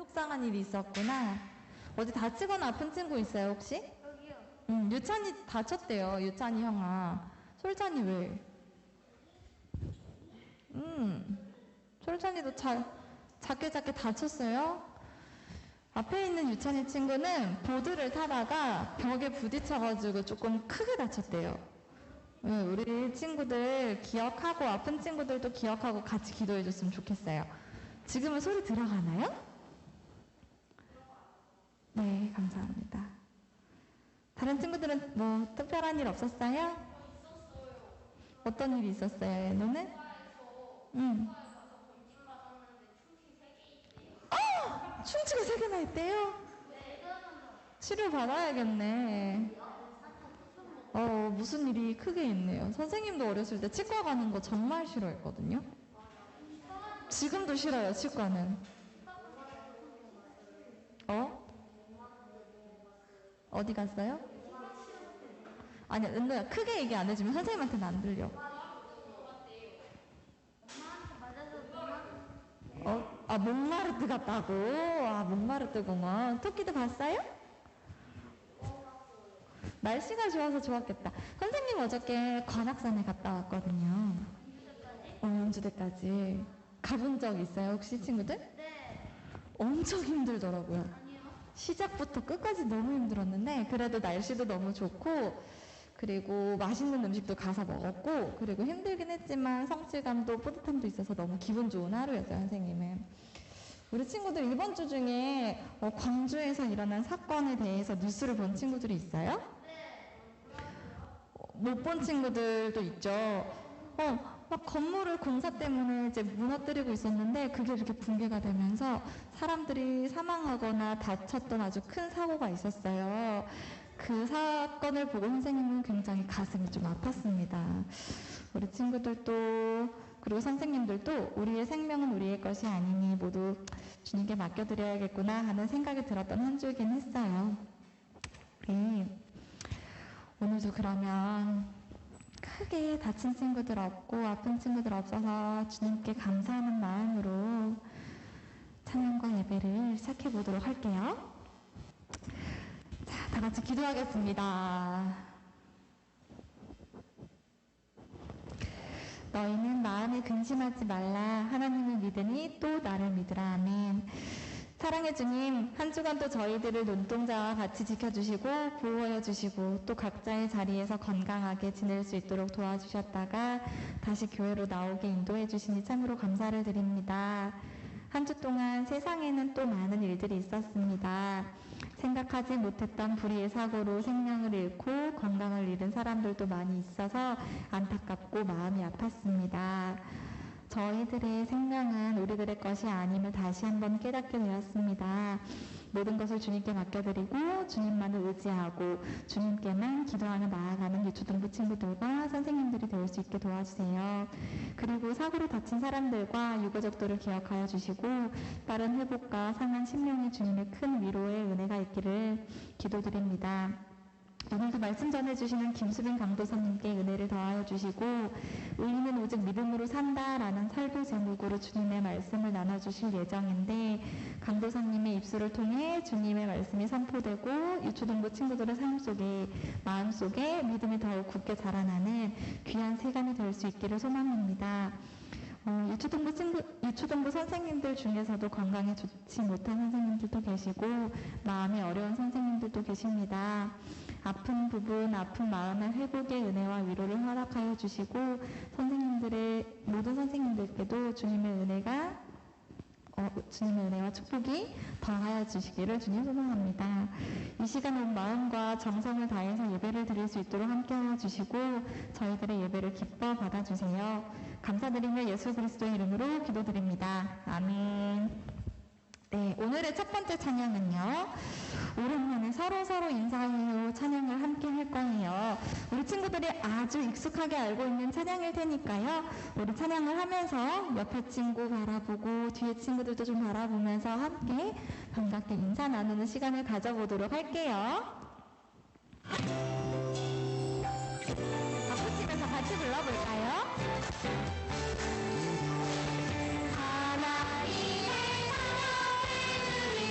속상한 일이 있었구나. 어디 다치거나 아픈 친구 있어요, 혹시? 여기요. 유찬이 다쳤대요, 유찬이 형아. 솔찬이 왜? 솔찬이도 작게 다쳤어요? 앞에 있는 유찬이 친구는 보드를 타다가 벽에 부딪혀가지고 조금 크게 다쳤대요. 우리 친구들 기억하고 아픈 친구들도 기억하고 같이 기도해줬으면 좋겠어요. 지금은 소리 들어가나요? 네, 감사합니다. 다른 친구들은 뭐 특별한 일 없었어요? 있었어요. 어떤 일이 있었어요, 너는? 응. 충치가 3개나 있대요? 치료 받아야겠네. 무슨 일이 크게 있네요. 선생님도 어렸을 때 치과 가는 거 정말 싫어했거든요. 지금도 싫어요, 치과는. 어디 갔어요? 아니야, 은도야, 크게 얘기 안 해주면 선생님한테는 안 들려. 몽마르트 갔다고? 몽마르트공원. 토끼도 봤어요? 날씨가 좋아서 좋았겠다. 선생님 어저께 관악산에 갔다 왔거든요. 연주대까지. 가본 적 있어요, 혹시 친구들? 네. 엄청 힘들더라고요. 아니요. 시작부터 끝까지 너무 힘들었는데, 그래도 날씨도 너무 좋고, 그리고 맛있는 음식도 가서 먹었고, 그리고 힘들긴 했지만 성취감도 뿌듯함도 있어서 너무 기분 좋은 하루였어요, 선생님은. 우리 친구들 이번 주 중에 광주에서 일어난 사건에 대해서 뉴스를 본 친구들이 있어요? 못 본 친구들도 있죠. 막 건물을 공사 때문에 이제 무너뜨리고 있었는데 그게 이렇게 붕괴가 되면서 사람들이 사망하거나 다쳤던 아주 큰 사고가 있었어요. 그 사건을 보고 선생님은 굉장히 가슴이 좀 아팠습니다. 우리 친구들도 그리고 선생님들도 우리의 생명은 우리의 것이 아니니 모두 주님께 맡겨드려야겠구나 하는 생각이 들었던 한 주이긴 했어요. 오늘도 그러면 크게 다친 친구들 없고 아픈 친구들 없어서 주님께 감사하는 마음으로 찬양과 예배를 시작해 보도록 할게요. 자, 다 같이 기도하겠습니다. 너희는 마음에 근심하지 말라. 하나님을 믿으니 또 나를 믿으라. 아멘. 사랑해 주님, 한 주간도 저희들을 눈동자와 같이 지켜주시고 보호해 주시고 또 각자의 자리에서 건강하게 지낼 수 있도록 도와주셨다가 다시 교회로 나오게 인도해 주시니 참으로 감사를 드립니다. 한 주 동안 세상에는 또 많은 일들이 있었습니다. 생각하지 못했던 불의의 사고로 생명을 잃고 건강을 잃은 사람들도 많이 있어서 안타깝고 마음이 아팠습니다. 저희들의 생명은 우리들의 것이 아님을 다시 한번 깨닫게 되었습니다. 모든 것을 주님께 맡겨드리고 주님만을 의지하고 주님께만 기도하며 나아가는 유초등부 친구들과 선생님들이 될 수 있게 도와주세요. 그리고 사고로 다친 사람들과 유가족들을 기억하여 주시고 빠른 회복과 상한 심령의 주님의 큰 위로의 은혜가 있기를 기도드립니다. 오늘도 말씀 전해주시는 김수빈 강도사님께 은혜를 더하여 주시고 의인은 오직 믿음으로 산다라는 설교 제목으로 주님의 말씀을 나눠주실 예정인데 강도사님의 입술을 통해 주님의 말씀이 선포되고 유초등부 친구들의 삶 속에 마음 속에 믿음이 더욱 굳게 자라나는 귀한 세간이 될 수 있기를 소망합니다. 유초등부 선생님들 중에서도 건강에 좋지 못한 선생님들도 계시고 마음이 어려운 선생님들도 계십니다. 아픈 부분, 아픈 마음의 회복의 은혜와 위로를 허락하여 주시고 모든 선생님들께도 주님의 은혜와 축복이 더하여 주시기를 주님 소망합니다. 이 시간 온 마음과 정성을 다해서 예배를 드릴 수 있도록 함께하여 주시고 저희들의 예배를 기뻐 받아주세요. 감사드리며 예수 그리스도의 이름으로 기도드립니다. 아멘. 네, 오늘의 첫 번째 찬양은요. 오랜만에 서로 인사해요 찬양을 함께 할 거예요. 우리 친구들이 아주 익숙하게 알고 있는 찬양일 테니까요. 우리 찬양을 하면서 옆에 친구 바라보고 뒤에 친구들도 좀 바라보면서 함께 반갑게 인사 나누는 시간을 가져보도록 할게요. 박수 치면서 같이 불러볼까요? 하나님의 사랑을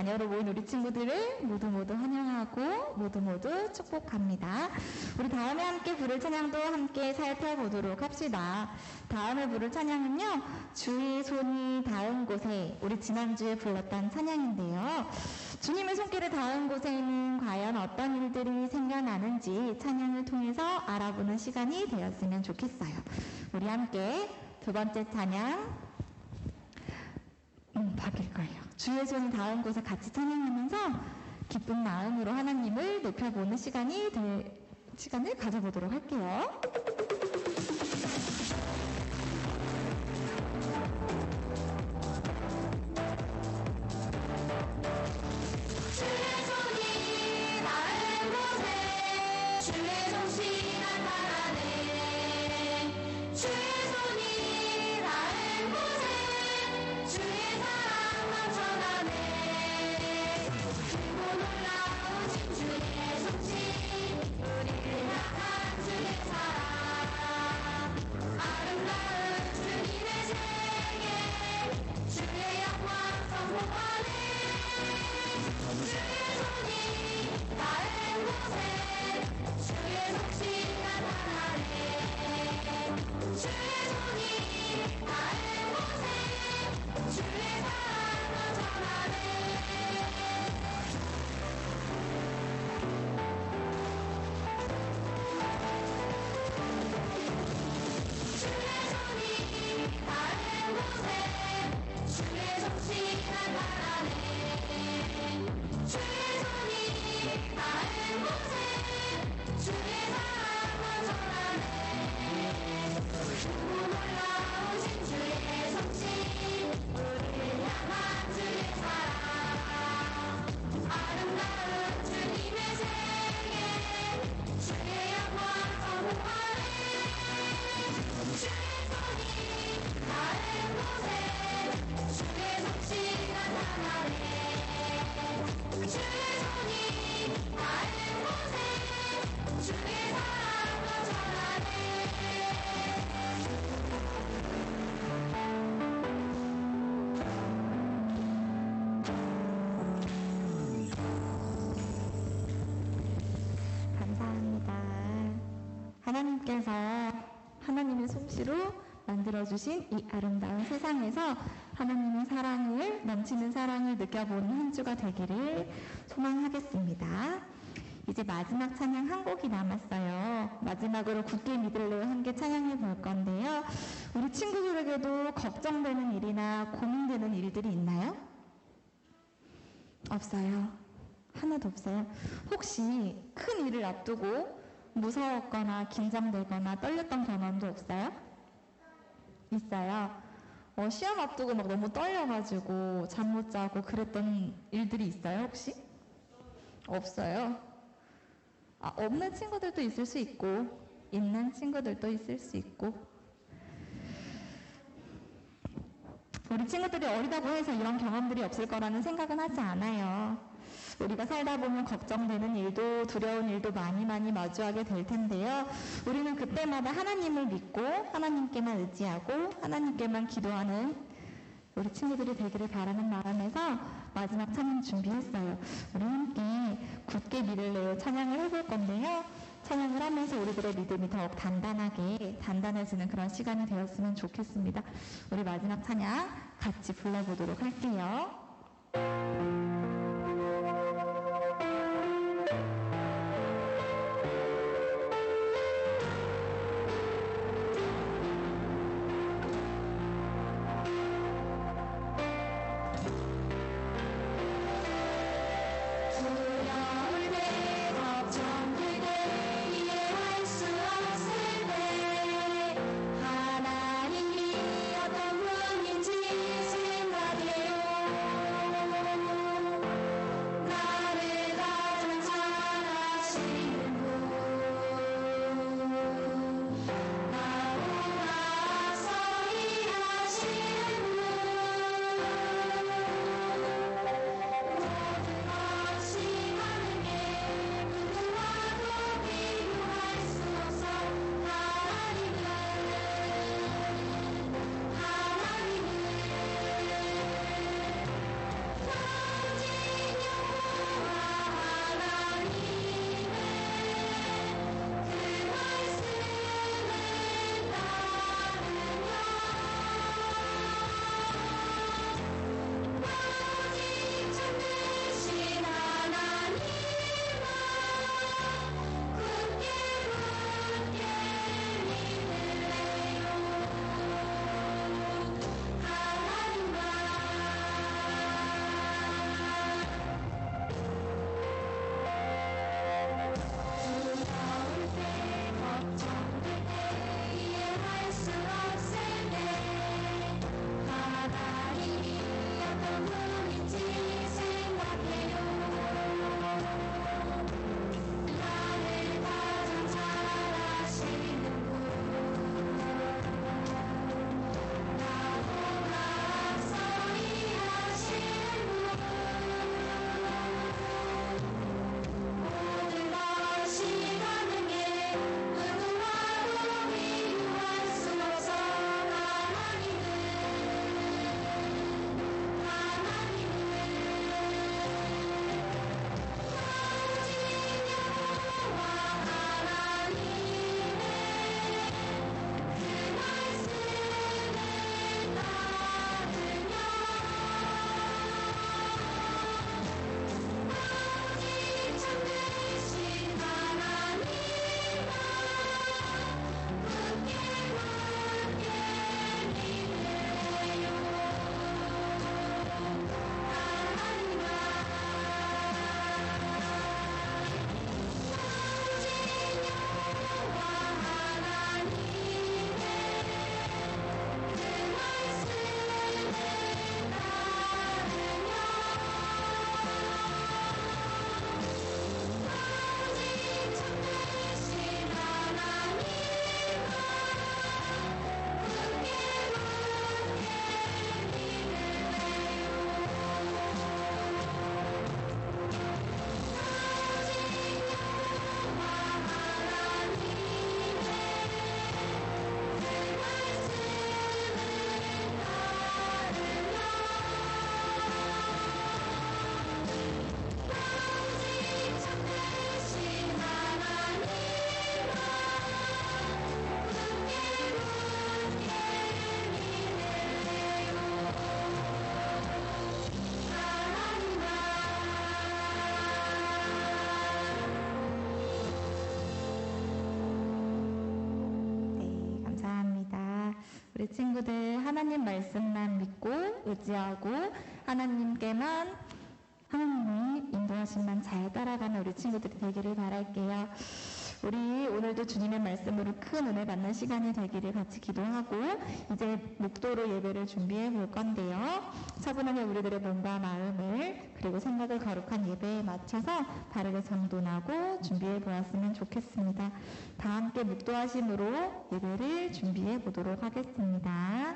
자녀로 모인 우리 친구들을 모두 환영하고 모두 축복합니다. 우리 다음에 함께 부를 찬양도 함께 살펴보도록 합시다. 다음에 부를 찬양은요, 주의 손이 닿은 곳에, 우리 지난주에 불렀던 찬양인데요. 주님의 손길을 닿은 곳에는 과연 어떤 일들이 생겨나는지 찬양을 통해서 알아보는 시간이 되었으면 좋겠어요. 우리 함께 두 번째 찬양 바뀔 거예요. 주의 손이 닿은 곳에 같이 찬양하면서 기쁜 마음으로 하나님을 높여보는 시간을 가져보도록 할게요. 하나님께서 하나님의 솜씨로 만들어주신 이 아름다운 세상에서 하나님의 사랑을, 넘치는 사랑을 느껴보는 한 주가 되기를 소망하겠습니다. 이제 마지막 찬양 한 곡이 남았어요. 마지막으로 굳게 믿을래요 함께 찬양해 볼 건데요. 우리 친구들에게도 걱정되는 일이나 고민되는 일들이 있나요? 없어요. 하나도 없어요. 혹시 큰 일을 앞두고 무서웠거나 긴장되거나 떨렸던 경험도 없어요? 있어요. 시험 앞두고 막 너무 떨려가지고 잠 못 자고 그랬던 일들이 있어요, 혹시? 없어요. 없는 친구들도 있을 수 있고 있는 친구들도 있을 수 있고, 우리 친구들이 어리다고 해서 이런 경험들이 없을 거라는 생각은 하지 않아요. 우리가 살다 보면 걱정되는 일도 두려운 일도 많이 마주하게 될 텐데요. 우리는 그때마다 하나님을 믿고 하나님께만 의지하고 하나님께만 기도하는 우리 친구들이 되기를 바라는 마음에서 마지막 찬양 준비했어요. 우리 함께 굳게 믿을래요 찬양을 해볼 건데요. 찬양을 하면서 우리들의 믿음이 더욱 단단해지는 그런 시간이 되었으면 좋겠습니다. 우리 마지막 찬양 같이 불러보도록 할게요. 하나님이 어떤 분인지 생각해요. 우리 친구들 하나님 말씀만 믿고 의지하고 하나님께만 하나님의 인도하심만 잘 따라가는 우리 친구들이 되기를 바랄게요. 우리 오늘도 주님의 말씀으로 큰 은혜 받는 시간이 되기를 같이 기도하고 이제 목도로 예배를 준비해 볼 건데요. 차분하게 우리들의 몸과 마음을 그리고 생각을 거룩한 예배에 맞춰서 바르게 정돈하고 준비해 보았으면 좋겠습니다. 다 함께 목도하심으로 예배를 준비해 보도록 하겠습니다.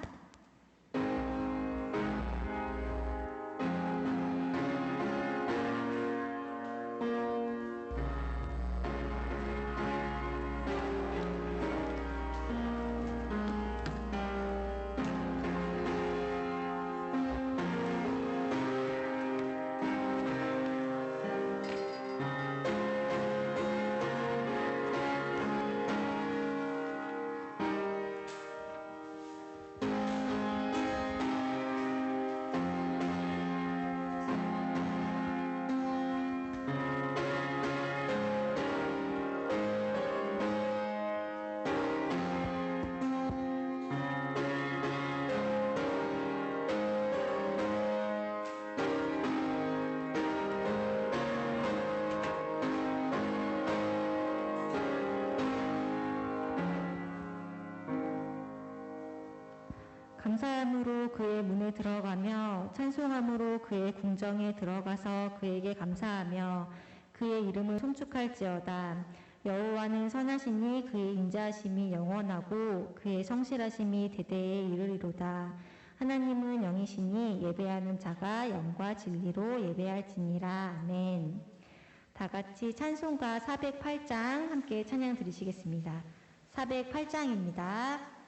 감사함으로 그의 문에 들어가며 찬송함으로 그의 궁정에 들어가서 그에게 감사하며 그의 이름을 송축할지어다. 여호와는 선하시니 그의 인자하심이 영원하고 그의 성실하심이 대대에 이르리로다. 하나님은 영이시니 예배하는 자가 영과 진리로 예배할지니라. 아멘. 다 같이 찬송가 408장 함께 찬양 드리시겠습니다. 408장입니다.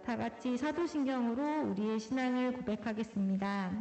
다 같이 사도신경으로 우리의 신앙을 고백하겠습니다.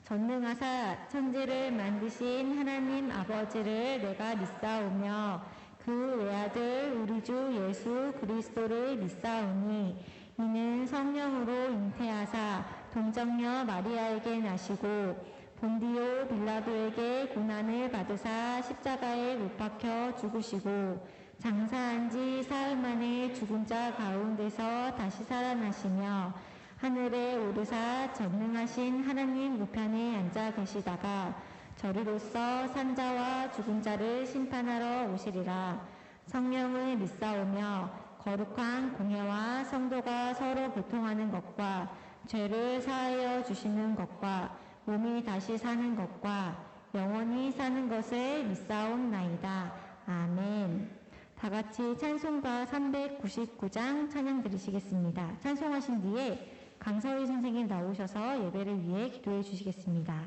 전능하사 천지를 만드신 하나님 아버지를 내가 믿사오며 그 외아들 우리 주 예수 그리스도를 믿사오니 이는 성령으로 잉태하사 동정녀 마리아에게 나시고 본디오 빌라도에게 고난을 받으사 십자가에 못 박혀 죽으시고 장사한 지 사흘 만에 죽은 자 가운데서 다시 살아나시며 하늘에 오르사 전능하신 하나님 우편에 앉아 계시다가 저리로서 산자와 죽은 자를 심판하러 오시리라. 성령을 믿사오며 거룩한 공회와 성도가 서로 교통하는 것과 죄를 사하여 주시는 것과 몸이 다시 사는 것과 영원히 사는 것을 믿사옵나이다. 아멘. 다 같이 찬송가 399장 찬양 드리시겠습니다. 찬송하신 뒤에 강서희 선생님 나오셔서 예배를 위해 기도해 주시겠습니다.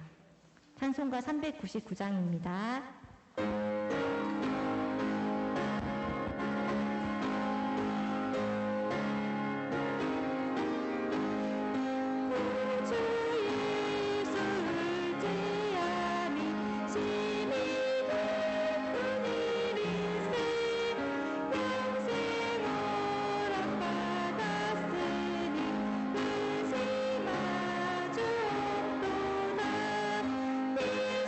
찬송가 399장입니다. 내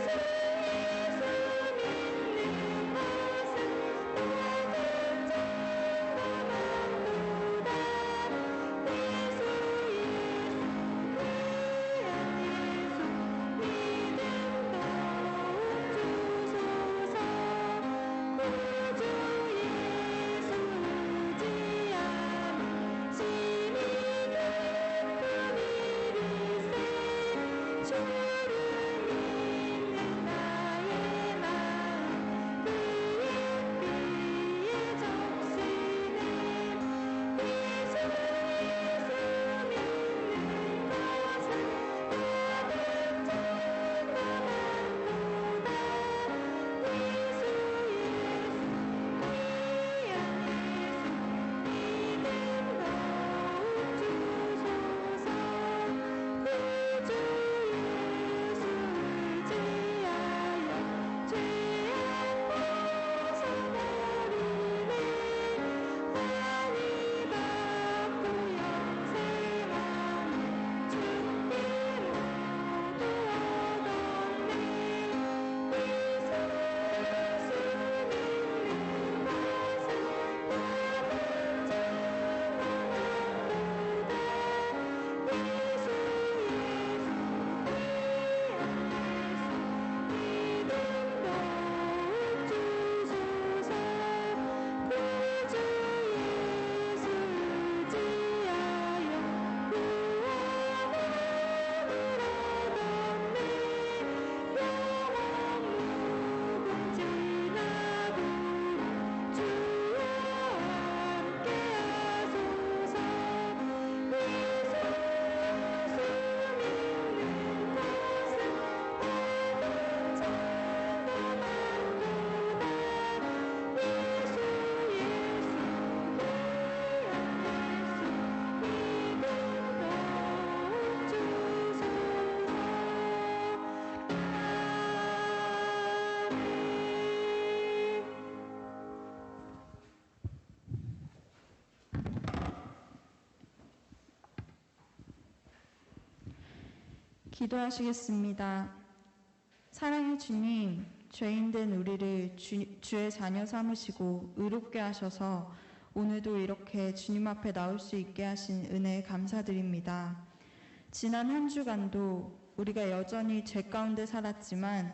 기도하시겠습니다. 사랑의 주님, 죄인된 우리를 주의 자녀 삼으시고 의롭게 하셔서 오늘도 이렇게 주님 앞에 나올 수 있게 하신 은혜에 감사드립니다. 지난 한 주간도 우리가 여전히 죄 가운데 살았지만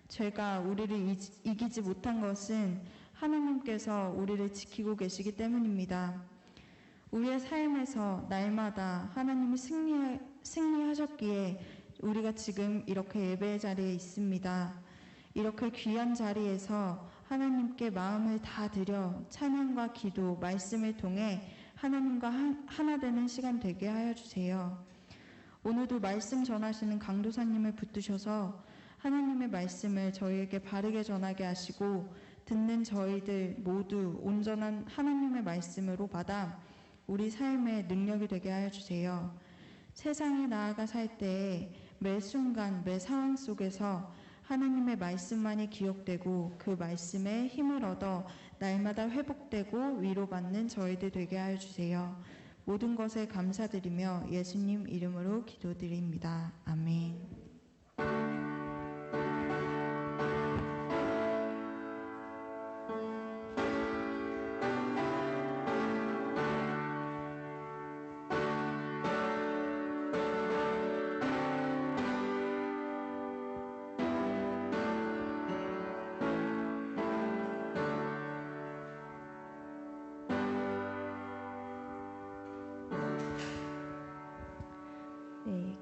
죄가 우리를 이기지 못한 것은 하나님께서 우리를 지키고 계시기 때문입니다. 우리의 삶에서 날마다 하나님이 승리하셨기에 우리가 지금 이렇게 예배의 자리에 있습니다. 이렇게 귀한 자리에서 하나님께 마음을 다 드려 찬양과 기도, 말씀을 통해 하나님과 하나 되는 시간 되게 하여 주세요. 오늘도 말씀 전하시는 강도사님을 붙드셔서 하나님의 말씀을 저희에게 바르게 전하게 하시고 듣는 저희들 모두 온전한 하나님의 말씀으로 받아 우리 삶의 능력이 되게 하여 주세요. 세상에 나아가 살 때에 매 순간 매 상황 속에서 하나님의 말씀만이 기억되고 그 말씀에 힘을 얻어 날마다 회복되고 위로받는 저희들 되게 하여 주세요. 모든 것에 감사드리며 예수님 이름으로 기도드립니다. 아멘.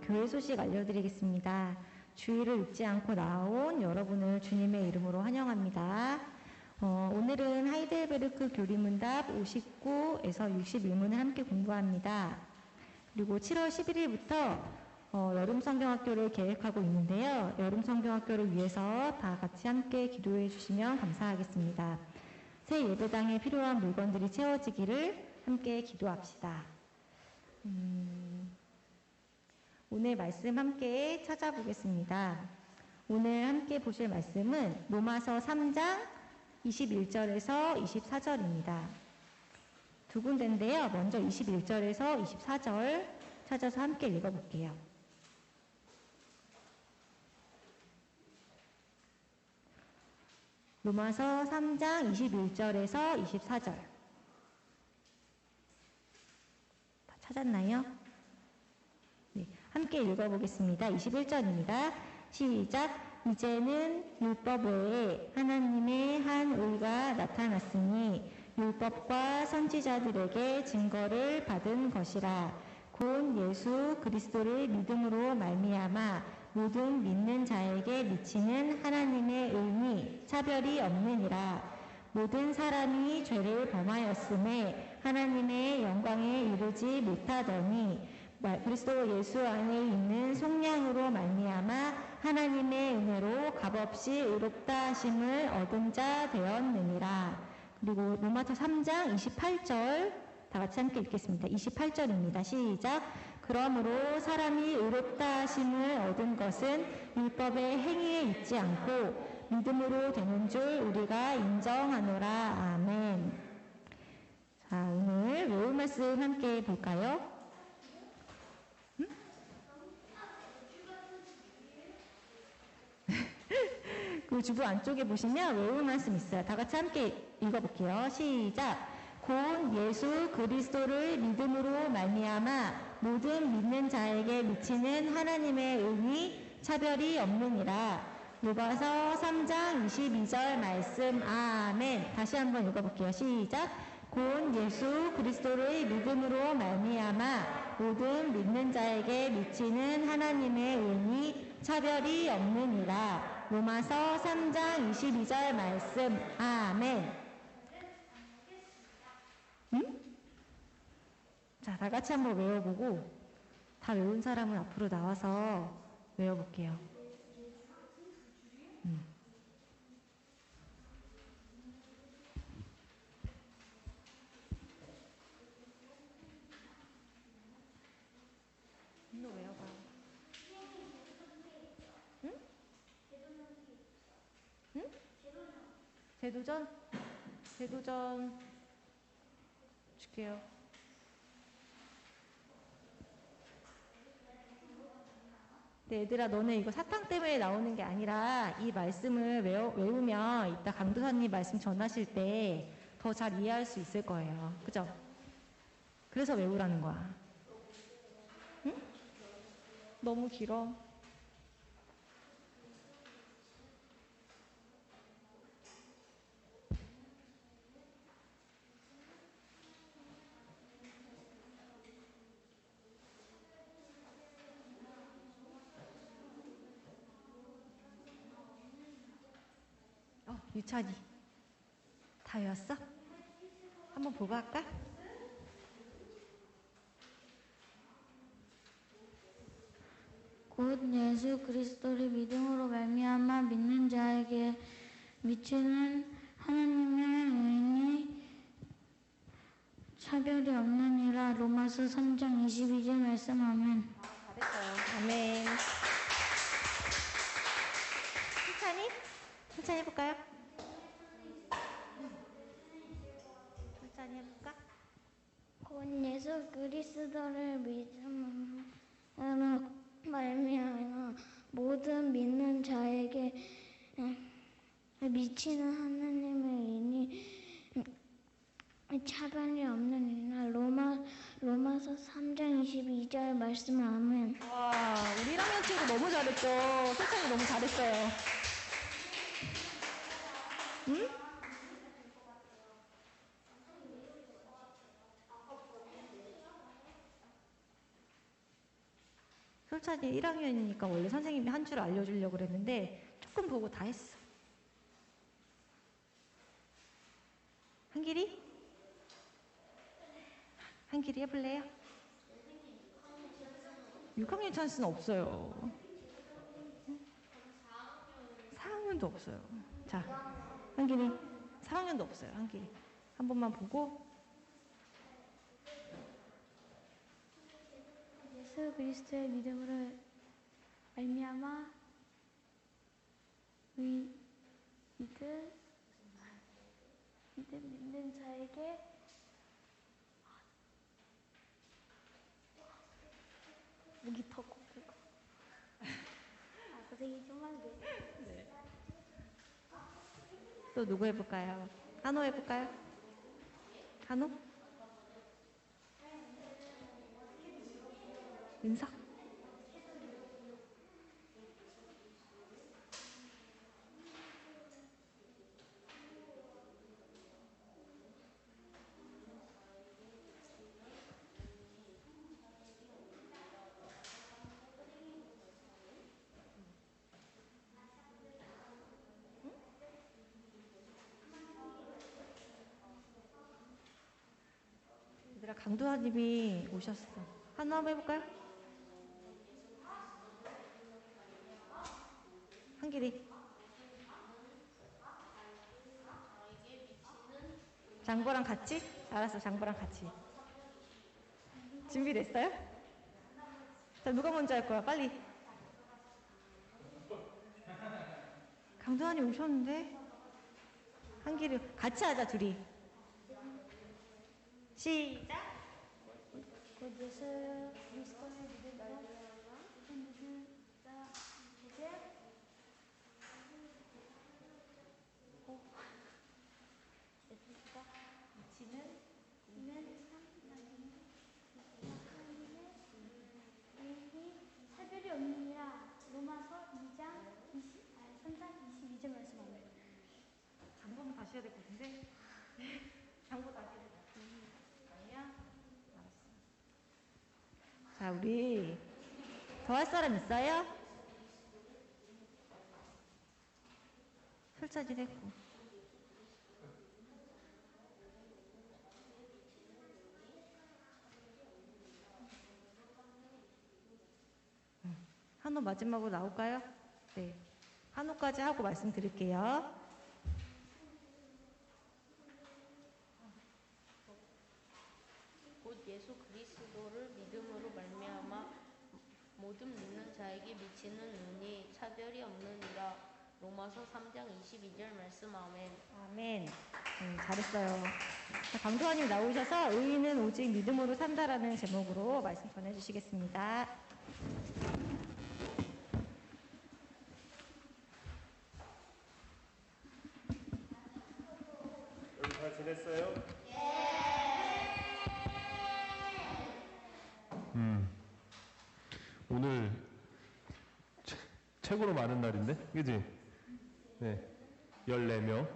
교회 소식 알려드리겠습니다. 주의를 잊지 않고 나온 여러분을 주님의 이름으로 환영합니다. 오늘은 하이델베르크 교리문답 59에서 61문을 함께 공부합니다. 그리고 7월 11일부터 여름 성경학교를 계획하고 있는데요. 여름 성경학교를 위해서 다 같이 함께 기도해 주시면 감사하겠습니다. 새 예배당에 필요한 물건들이 채워지기를 함께 기도합시다. 오늘 말씀 함께 찾아보겠습니다. 오늘 함께 보실 말씀은 로마서 3장 21절에서 24절입니다. 두 군데인데요. 먼저 21절에서 24절 찾아서 함께 읽어볼게요. 로마서 3장 21절에서 24절. 다 찾았나요? 네, 함께 읽어보겠습니다. 21절입니다. 시작. 이제는 율법 외에 하나님의 한 의가 나타났으니 율법과 선지자들에게 증거를 받은 것이라. 곧 예수 그리스도를 믿음으로 말미암아 모든 믿는 자에게 미치는 하나님의 의니 차별이 없느니라. 모든 사람이 죄를 범하였음에 하나님의 영광에 이르지 못하더니 그리스도 예수 안에 있는 속량으로 말미암아 하나님의 은혜로 값없이 의롭다 하심을 얻은 자 되었느니라. 그리고 로마서 3장 28절 다 같이 함께 읽겠습니다. 28절입니다. 시작. 그러므로 사람이 의롭다 하심을 얻은 것은 율법의 행위에 있지 않고 믿음으로 되는 줄 우리가 인정하노라. 아멘. 자, 오늘 외울 말씀 함께 볼까요? 그 주부 안쪽에 보시면 외울 말씀 있어요. 다 같이 함께 읽어볼게요. 시작. 곧 예수 그리스도를 믿음으로 말미암아 모든 믿는 자에게 미치는 하나님의 의니 차별이 없느니라. 로마서 3장 22절 말씀. 아멘. 다시 한번 읽어볼게요. 시작. 곧 예수 그리스도를 믿음으로 말미암아 모든 믿는 자에게 미치는 하나님의 의니 차별이 없느니라. 로마서 3장 22절 말씀. 아멘. 자, 다 같이 한번 외워보고 다 외운 사람은 앞으로 나와서 외워볼게요. 너 외워봐. 응? 응? 재도전? 재도전 줄게요. 네, 얘들아, 너네 이거 사탕 때문에 나오는 게 아니라 이 말씀을 외우면 이따 강도사님 말씀 전하실 때 더 잘 이해할 수 있을 거예요. 그죠? 그래서 외우라는 거야. 응? 너무 길어. 유찬이. 다 외웠어? 한번 보고 할까? 곧 예수 그리스도를 믿음으로 말미암아 믿는 자에게 미치는 하나님의 은혜니 차별이 없느니라. 로마서 3장 22절 말씀. 아멘. 잘했어요. 아멘. 천천히 해볼까요? 천천히 해볼까? 곧 예수 그리스도를 믿음으로 말미암아 모든 믿는 자에게 미치는 하나님의 은혜니 차별이 없느니라. 로마서 3장 22절 말씀. 아멘. 와, 우리 1학년 친구 너무 잘했죠? 솔찬이 너무 잘했어요. 응? 솔찬이 1학년이니까 원래 선생님이 한 줄 알려주려고 그랬는데 조금 보고 다 했어. 한길이? 한길이 해볼래요? 6학년 찬스는 없어요. 4학년도 없어요. 자, 한길이 4학년도 없어요. 한길이 한 번만 보고. 예수 그리스도의 믿음으로 말미암아 믿는 자에게 목이 더 고프고 고생이 좀 많네. 또 누구 해볼까요? 한호 해볼까요? 한호? 윤석? 얘들아, 강도사님이 오셨어. 한호 한번 해볼까요? 한길이. 장보랑 같이? 알았어, 장보랑 같이. 준비됐어요? 자, 누가 먼저 할 거야? 빨리. 강도사님 오셨는데? 한길이 같이 하자, 둘이. 시작. 곧 예수 그리스도를 믿음으로 믿는 자에게 차별이 없느니라. 로마서 3장 22절 말씀. 아멘. 장보는 다시 해야 될 것 같은데? 장보 다시 해야 될 것 같은데? 아니야? 알았어. 자, 우리 더 할 사람 있어요? 솔찬이 됐고. 한호 마지막으로 나올까요? 네. 한호까지 하고 말씀드릴게요. 곧 예수 그리스도를 믿음으로 말미암아 모든 믿는 자에게 미치는 은이 차별이 없느니라. 로마서 3장 22절 말씀. 아멘. 아멘. 잘했어요. 자, 강도사님 나오셔서 의인은 오직 믿음으로 산다라는 제목으로 말씀 전해주시겠습니다. 됐어요? 오늘 최고로 많은 날인데? 그지? 네. 14명.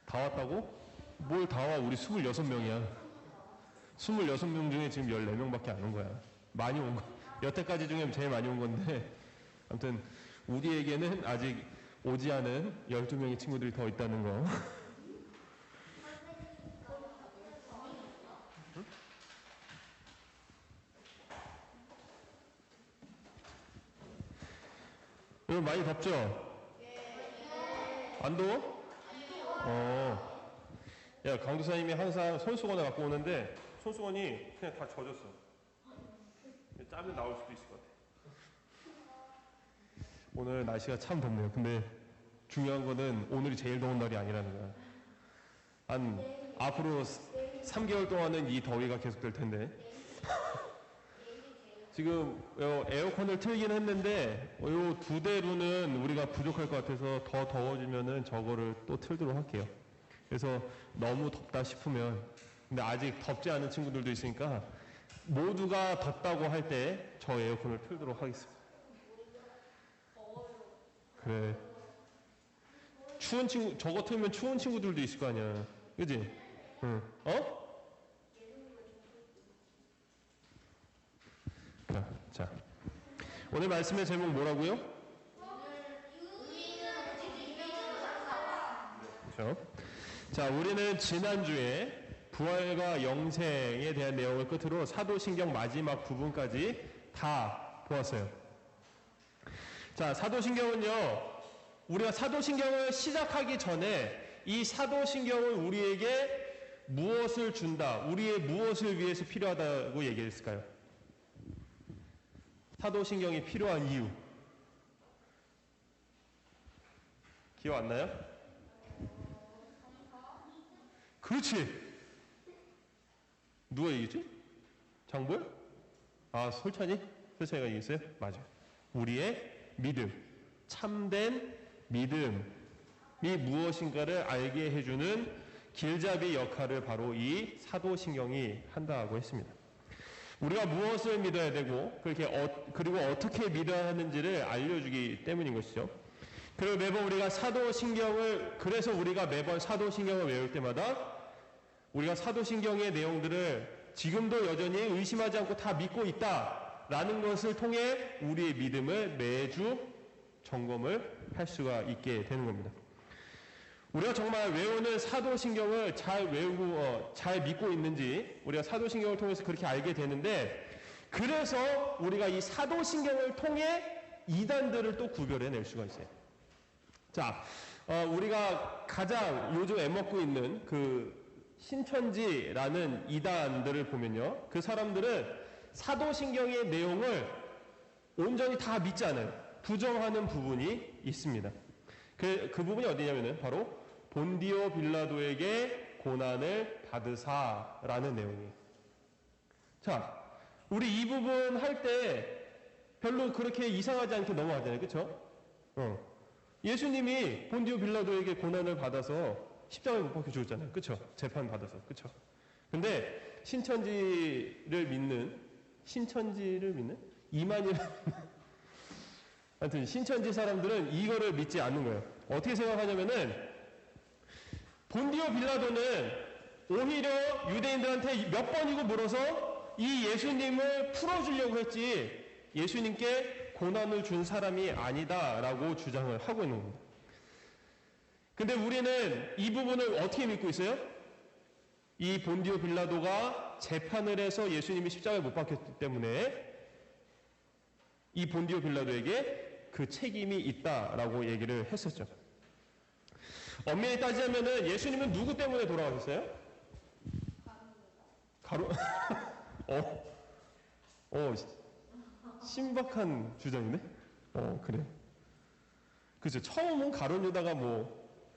다 왔다고? 뭘 다 와? 우리 26명이야. 26명 중에 지금 14명밖에 안 온 거야. 많이 온 거. 여태까지 중에 제일 많이 온 건데, 아무튼, 우리에게는 아직 오지 않은 12명의 친구들이 더 있다는 거. 오늘 많이 덥죠? 안 더워? 야, 강도사님이 항상 손수건을 갖고 오는데 손수건이 그냥 다 젖었어. 땀이 나올 수도 있을 것 같아. 오늘 날씨가 참 덥네요. 근데 중요한 거는 오늘이 제일 더운 날이 아니라는 거야. 앞으로 3개월 동안은 이 더위가 계속될 텐데. 지금 에어컨을 틀긴 했는데 이 2대로는 우리가 부족할 것 같아서 더 더워지면은 저거를 또 틀도록 할게요. 그래서 너무 덥다 싶으면, 근데 아직 덥지 않은 친구들도 있으니까 모두가 덥다고 할 때 저 에어컨을 틀도록 하겠습니다. 그래. 추운 친구, 저거 틀면 추운 친구들도 있을 거 아니야. 그지? 응. 자, 오늘 말씀의 제목 뭐라고요? 그렇죠. 자, 우리는 지난주에 부활과 영생에 대한 내용을 끝으로 사도신경 마지막 부분까지 다 보았어요. 자, 사도신경은요, 우리가 사도신경을 시작하기 전에 이 사도신경은 우리에게 무엇을 준다, 우리의 무엇을 위해서 필요하다고 얘기했을까요? 사도신경이 필요한 이유. 기억 안 나요? 그렇지. 누가 얘기했지? 장보야? 솔찬이? 솔찬이가 얘기했어요? 맞아요. 우리의 믿음. 참된 믿음이 무엇인가를 알게 해주는 길잡이 역할을 바로 이 사도신경이 한다고 했습니다. 우리가 무엇을 믿어야 되고 그리고 어떻게 믿어야 하는지를 알려주기 때문인 것이죠. 그리고 매번 우리가 그래서 우리가 매번 사도신경을 외울 때마다 우리가 사도신경의 내용들을 지금도 여전히 의심하지 않고 다 믿고 있다라는 것을 통해 우리의 믿음을 매주 점검을 할 수가 있게 되는 겁니다. 우리가 정말 외우는 사도신경을 잘 외우고 잘 믿고 있는지 우리가 사도신경을 통해서 그렇게 알게 되는데, 그래서 우리가 이 사도신경을 통해 이단들을 또 구별해낼 수가 있어요. 자, 우리가 가장 요즘 애먹고 있는 그 신천지라는 이단들을 보면요, 그 사람들은 사도신경의 내용을 온전히 다 믿지 않아요. 부정하는 부분이 있습니다. 그 부분이 어디냐면은 바로 본디오 빌라도에게 고난을 받으사라는 내용이에요. 자, 우리 이 부분 할 때 별로 그렇게 이상하지 않게 넘어가잖아요. 그쵸? 예수님이 본디오 빌라도에게 고난을 받아서 십자가에 못 박혀 죽었잖아요. 그쵸? 재판 받아서. 그쵸? 근데 신천지를 믿는 하여튼 신천지 사람들은 이거를 믿지 않는 거예요. 어떻게 생각하냐면은 본디오 빌라도는 오히려 유대인들한테 몇 번이고 물어서 이 예수님을 풀어주려고 했지 예수님께 고난을 준 사람이 아니다라고 주장을 하고 있는 겁니다. 근데 우리는 이 부분을 어떻게 믿고 있어요? 이 본디오 빌라도가 재판을 해서 예수님이 십자가에 못 박혔기 때문에 이 본디오 빌라도에게 그 책임이 있다라고 얘기를 했었죠. 엄밀히 따지자면은 예수님은 누구 때문에 돌아가셨어요? 신박한 주장이네? 그래. 그죠. 처음은 가룟 유다가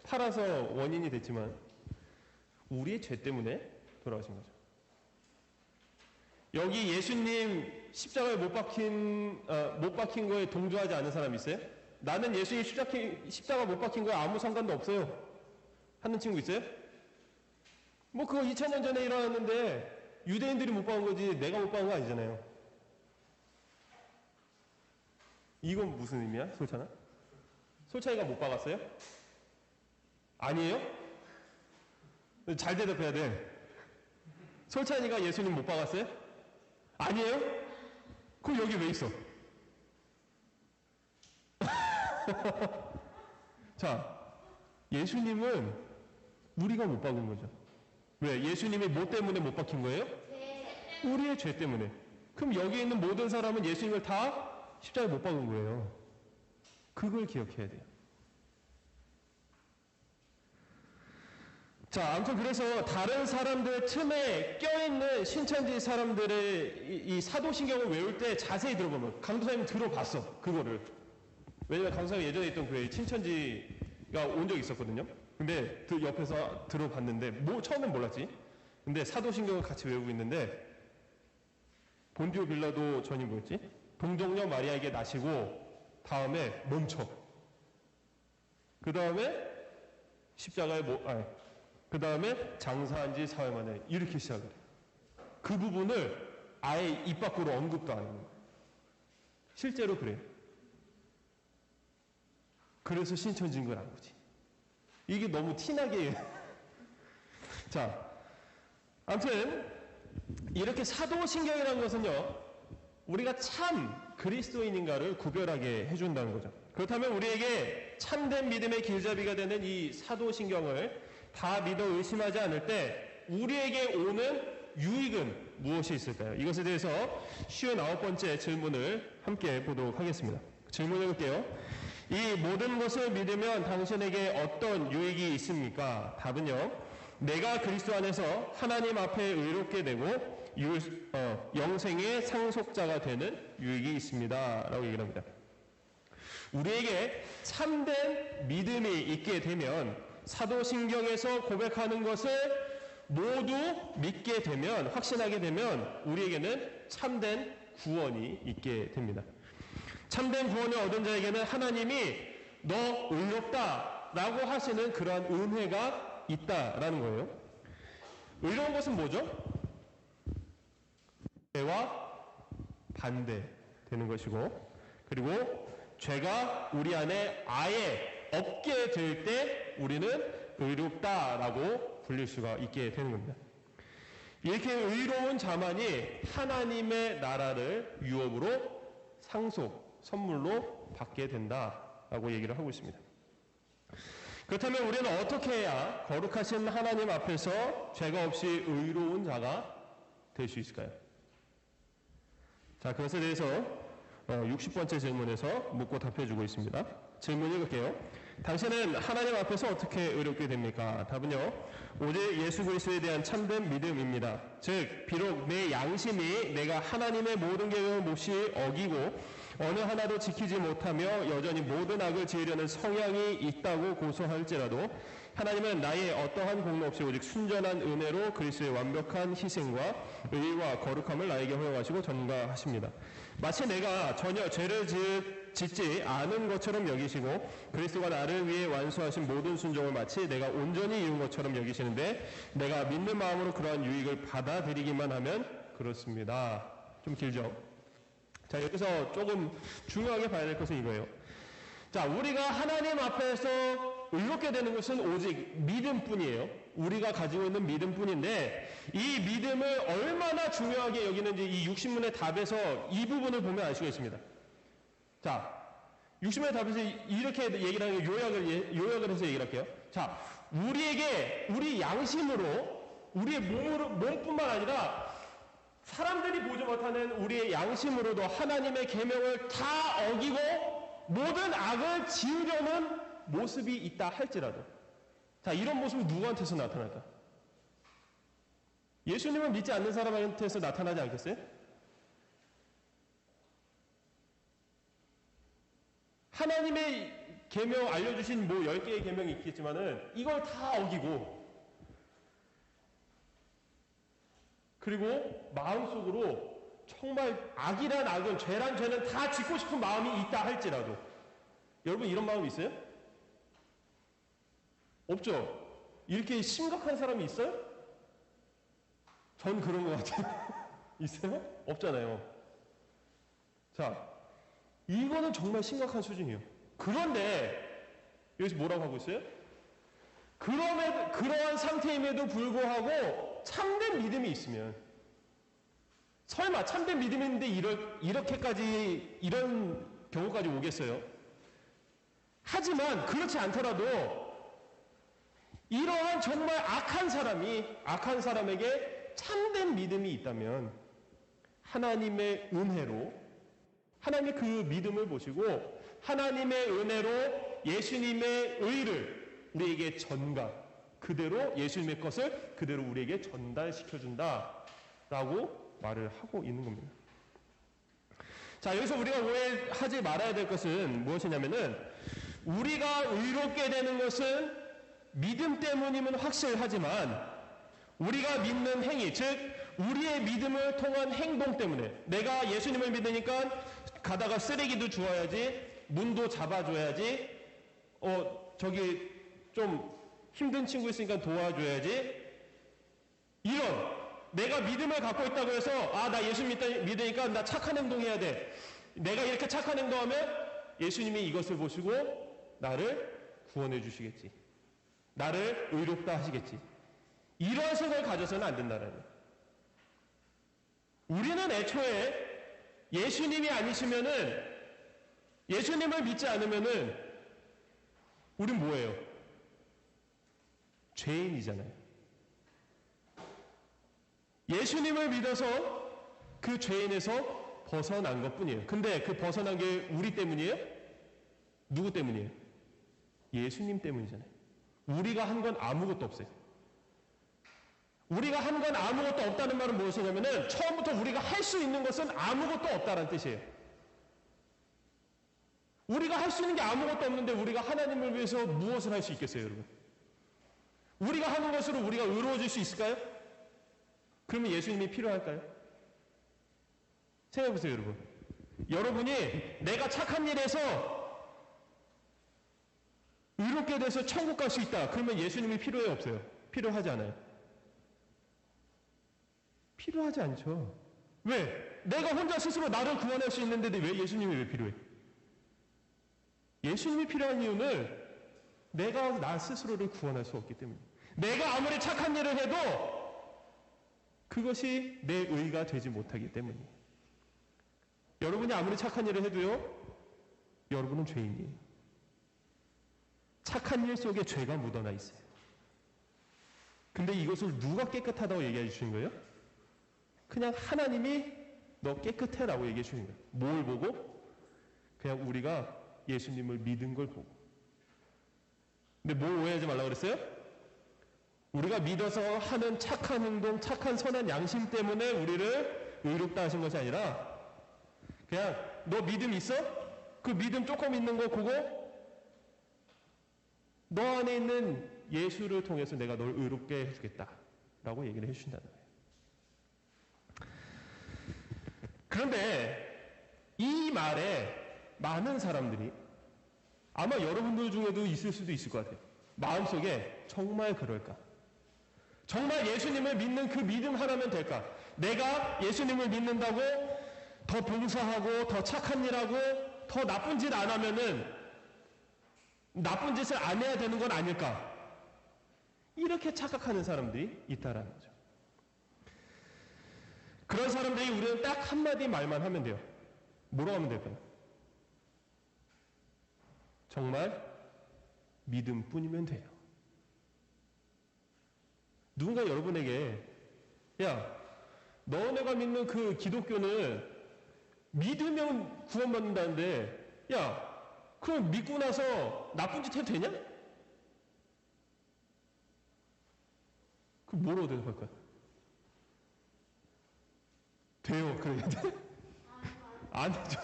팔아서 원인이 됐지만 우리의 죄 때문에 돌아가신 거죠. 여기 예수님 십자가에 못 박힌 거에 동조하지 않은 사람 있어요? 나는 예수님 십자가 못 박힌 거에 아무 상관도 없어요 하는 친구 있어요? 뭐 그거 2000년 전에 일어났는데 유대인들이 못 박은 거지 내가 못 박은 거 아니잖아요. 이건 무슨 의미야? 솔찬아? 솔찬이가 못 박았어요? 아니에요? 잘 대답해야 돼. 솔찬이가 예수님 못 박았어요? 아니에요? 그럼 여기 왜 있어? 자, 예수님은 우리가 못 박은 거죠. 왜? 예수님이 뭐 때문에 못 박힌 거예요? 우리의 죄 때문에. 그럼 여기 있는 모든 사람은 예수님을 다 십자가에 못 박은 거예요. 그걸 기억해야 돼요. 자, 아무튼 그래서 다른 사람들 틈에 껴있는 신천지 사람들의 이 사도신경을 외울 때 자세히 들어보면, 강도사님 들어봤어, 그거를. 왜냐면 강도사님 예전에 있던 교회에 친천지가 온 적이 있었거든요. 근데 그 옆에서 들어봤는데, 처음엔 몰랐지. 근데 사도신경을 같이 외우고 있는데, 본디오 빌라도 전이 뭐였지? 동정녀 마리아에게 나시고, 다음에 멈춰. 그 다음에 십자가에 그 다음에 장사한 지 사흘 만에 이렇게 시작을 해요. 그 부분을 아예 입 밖으로 언급도 안 하는 거예요. 실제로 그래요. 그래서 신천지인 걸 안 거지. 이게 너무 티나게. 자, 아무튼 이렇게 사도신경이라는 것은요, 우리가 참 그리스도인인가를 구별하게 해준다는 거죠. 그렇다면 우리에게 참된 믿음의 길잡이가 되는 이 사도신경을 다 믿어 의심하지 않을 때 우리에게 오는 유익은 무엇이 있을까요? 이것에 대해서 59번째 질문을 함께 보도록 하겠습니다. 질문해 볼게요. 이 모든 것을 믿으면 당신에게 어떤 유익이 있습니까? 답은요, 내가 그리스도 안에서 하나님 앞에 의롭게 되고 영생의 상속자가 되는 유익이 있습니다. 라고 얘기를 합니다. 우리에게 참된 믿음이 있게 되면 사도신경에서 고백하는 것을 모두 믿게 되면, 확신하게 되면 우리에게는 참된 구원이 있게 됩니다. 참된 구원을 얻은 자에게는 하나님이 너 의롭다 라고 하시는 그러한 은혜가 있다라는 거예요. 의로운 것은 뭐죠? 죄와 반대되는 것이고, 그리고 죄가 우리 안에 아예 없게 될 때 우리는 의롭다라고 불릴 수가 있게 되는 겁니다. 이렇게 의로운 자만이 하나님의 나라를 유업으로 상속, 선물로 받게 된다라고 얘기를 하고 있습니다. 그렇다면 우리는 어떻게 해야 거룩하신 하나님 앞에서 죄가 없이 의로운 자가 될 수 있을까요? 자, 그것에 대해서 60번째 질문에서 묻고 답해주고 있습니다. 질문 읽을게요. 당신은 하나님 앞에서 어떻게 의롭게 됩니까? 답은요, 오직 예수 그리스도에 대한 참된 믿음입니다. 즉, 비록 내 양심이 내가 하나님의 모든 계명을 몹시 어기고 어느 하나도 지키지 못하며 여전히 모든 악을 지으려는 성향이 있다고 고소할지라도 하나님은 나의 어떠한 공로 없이 오직 순전한 은혜로 그리스도의 완벽한 희생과 의와 거룩함을 나에게 허용하시고 전가하십니다. 마치 내가 전혀 죄를 짓지 않은 것처럼 여기시고 그리스도가 나를 위해 완수하신 모든 순종을 마치 내가 온전히 이룬 것처럼 여기시는데 내가 믿는 마음으로 그러한 유익을 받아들이기만 하면 그렇습니다. 좀 길죠? 자, 여기서 조금 중요하게 봐야 될 것은 이거예요. 자, 우리가 하나님 앞에서 의롭게 되는 것은 오직 믿음뿐이에요. 우리가 가지고 있는 믿음뿐인데 이 믿음을 얼마나 중요하게 여기는지 이 60문의 답에서 이 부분을 보면 알 수가 있습니다. 자, 60문의 답에서 이렇게 얘기를 하는 게 요약을 해서 얘기를 할게요. 자, 우리에게 우리 양심으로 우리의 몸뿐만 아니라 사람들이 보지 못하는 우리의 양심으로도 하나님의 계명을 다 어기고 모든 악을 지으려는 모습이 있다 할지라도, 자, 이런 모습이 누구한테서 나타날까? 예수님을 믿지 않는 사람한테서 나타나지 않겠어요? 하나님의 계명 알려주신 10개의 계명이 있겠지만은 이걸 다 어기고 그리고 마음속으로 정말 악이란 악은, 죄란 죄는 다 짓고 싶은 마음이 있다 할지라도, 여러분 이런 마음 있어요? 없죠? 이렇게 심각한 사람이 있어요? 전 그런 것 같아요. 있어요? 없잖아요. 자, 이거는 정말 심각한 수준이에요. 그런데 여기서 뭐라고 하고 있어요? 그러한 상태임에도 불구하고 참된 믿음이 있으면, 설마 참된 믿음이 있는데 이렇게까지 이런 경우까지 오겠어요? 하지만 그렇지 않더라도 이러한 정말 악한 사람에게 참된 믿음이 있다면 하나님의 은혜로, 하나님의 그 믿음을 보시고 하나님의 은혜로 예수님의 의를 우리에게 그대로 예수님의 것을 그대로 우리에게 전달시켜준다라고 말을 하고 있는 겁니다. 자, 여기서 우리가 오해하지 말아야 될 것은 무엇이냐면은, 우리가 의롭게 되는 것은 믿음 때문임은 확실하지만 우리가 믿는 행위, 즉 우리의 믿음을 통한 행동 때문에, 내가 예수님을 믿으니까 가다가 쓰레기도 주워야지, 문도 잡아줘야지, 저기 좀 힘든 친구 있으니까 도와줘야지, 이런 내가 믿음을 갖고 있다고 해서 나 예수 믿으니까 나 착한 행동해야 돼, 내가 이렇게 착한 행동하면 예수님이 이것을 보시고 나를 구원해 주시겠지, 나를 의롭다 하시겠지, 이러한 생각을 가져서는 안 된다는 거예요. 우리는 애초에 예수님이 아니시면은, 예수님을 믿지 않으면은 우린 뭐예요? 죄인이잖아요. 예수님을 믿어서 그 죄인에서 벗어난 것뿐이에요. 근데 그 벗어난 게 우리 때문이에요? 누구 때문이에요? 예수님 때문이잖아요. 우리가 한 건 아무것도 없어요. 우리가 한 건 아무것도 없다는 말은 무엇이냐면은, 처음부터 우리가 할 수 있는 것은 아무것도 없다는 뜻이에요. 우리가 할 수 있는 게 아무것도 없는데 우리가 하나님을 위해서 무엇을 할 수 있겠어요, 여러분? 우리가 하는 것으로 우리가 의로워질 수 있을까요? 그러면 예수님이 필요할까요? 생각해보세요, 여러분. 여러분이 내가 착한 일에서 의롭게 돼서 천국 갈 수 있다, 그러면 예수님이 필요해요, 없어요? 필요하지 않아요? 필요하지 않죠. 왜? 내가 혼자 스스로 나를 구원할 수 있는데 왜 예수님이 왜 필요해? 예수님이 필요한 이유는 내가 나 스스로를 구원할 수 없기 때문에, 내가 아무리 착한 일을 해도 그것이 내 의가 되지 못하기 때문이에요. 여러분이 아무리 착한 일을 해도요, 여러분은 죄인이에요. 착한 일 속에 죄가 묻어나 있어요. 근데 이것을 누가 깨끗하다고 얘기해 주시는 거예요? 그냥 하나님이 너 깨끗해 라고 얘기해 주시는 거예요. 뭘 보고? 그냥 우리가 예수님을 믿은 걸 보고. 근데 뭘 오해하지 말라고 그랬어요? 우리가 믿어서 하는 착한 행동, 착한 선한 양심 때문에 우리를 의롭다 하신 것이 아니라, 그냥 너 믿음 있어? 그 믿음 조금 있는 거 보고 너 안에 있는 예수를 통해서 내가 널 의롭게 해주겠다 라고 얘기를 해주신다는 거예요. 그런데 이 말에 많은 사람들이, 아마 여러분들 중에도 있을 수도 있을 것 같아요, 마음속에 정말 그럴까? 정말 예수님을 믿는 그 믿음 하나면 될까? 내가 예수님을 믿는다고 더 봉사하고 더 착한 일하고 더 나쁜 짓 안 하면은 나쁜 짓을 안 해야 되는 건 아닐까? 이렇게 착각하는 사람들이 있다라는 거죠. 그런 사람들이 우리는 딱 한마디 말만 하면 돼요. 뭐라고 하면 될까요? 정말 믿음뿐이면 돼요. 누군가 여러분에게, 야, 너네가 믿는 그 기독교는 믿으면 구원받는다는데, 야, 그럼 믿고 나서 나쁜 짓 해도 되냐? 그럼 뭐로 대답할까요? 돼요, 그래야 돼? 안 되죠.